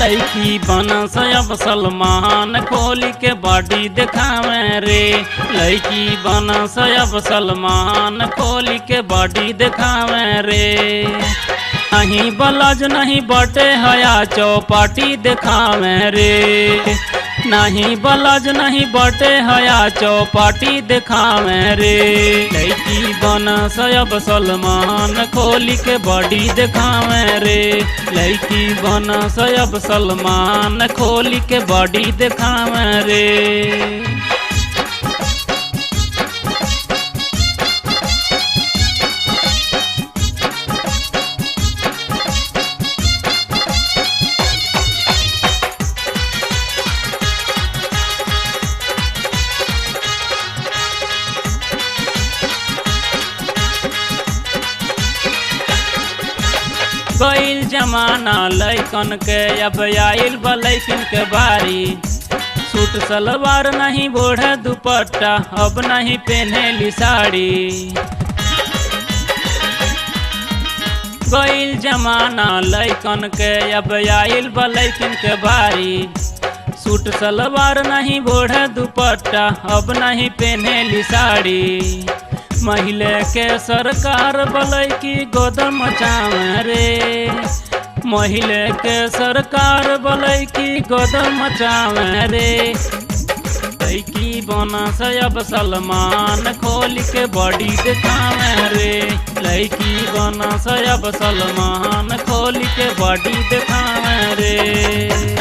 लड़की बनस अब सलमान खोली के बॉडी दिखावे रे। लड़की बनस अब सलमान खोली के बॉडी दिखावे रे। नहीं बलज नहीं बटे हया चौपाटी दिखावे रे। नहीं बलज नहीं बटे हया चौपाटी दिखावे रे। लड़की बनस अब सलमान खोली के बॉडी दिखावे रे। लड़की बनस अब सलमान खोली के बॉडी दिखावे रे। गईल जमाना लैकन के अब आइल बलैकिन के बारी। सूट सलवार नहीं बोढ़े दुपट्टा अब नहीं पहनेली साड़ी। गईल जमाना लैकन के अब आइल बलैकिन के बारी। सूट सलवार नहीं बोढ़े दुपट्टा अब नहीं पहनेली साड़ी। महिले के सरकार बलैकी गोदम मचावे रे। महिले के सरकार बलैकी गोदम मचावे रे। लड़की बनस अब सलमान खोल के बॉडी दिखावे रे। लड़की बनस अब सलमान खोल के बॉडी दिखावे रे।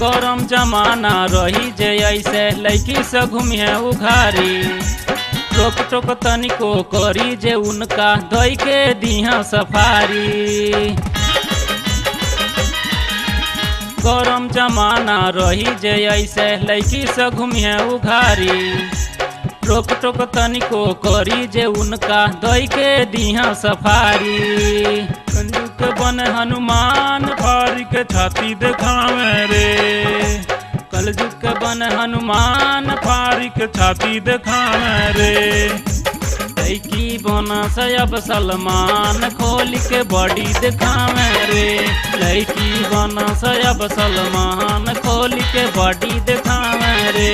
गरम जमाना रही जे ऐसे लड़की से घूमिए उघारी। रोक टोक तनिको करी जे उनका दई के दिहा सफारी। गरम जमाना रही जे ऐसे लड़की से घूमिए उघारी। रोक टोक तनिको करी जे उनका दई के दिहा सफारी। कंजूक बन हनुमान फारी के छाती दिखावे रे। कलजुक बन हनुमान फारी के छाती दिखावे रे। लड़की बनस अब सलमान खोल के बॉडी दिखावे रे। लड़की बनस अब सलमान खोल के बॉडी दिखावे रे।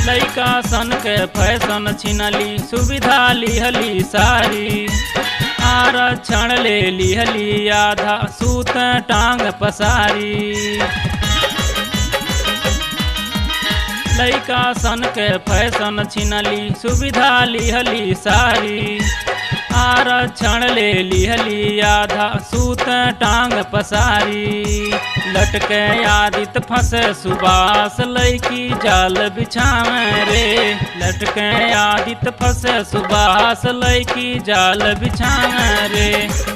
लइका सन के फैशन छिनली सुविधा लिहली सारी। आरक्षण ले लिहली आधा सूत टांग पसारी। लइका सन के फैशन छिनली सुविधा लिहली सारी। आरक्षण ले लिहली आधा सूत टांग पसारी। लटके आदित फंसे सुबास लड़की जाल बिछावे रे। लटके आदित फंसे सुबास लड़की जाल बिछावे रे।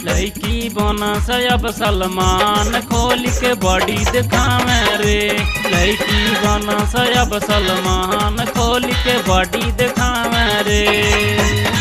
लड़की बनस अब सलमान खोल के बॉडी दिखावे रे। लड़की बनस अब सलमान खोल के बॉडी दिखावे रे।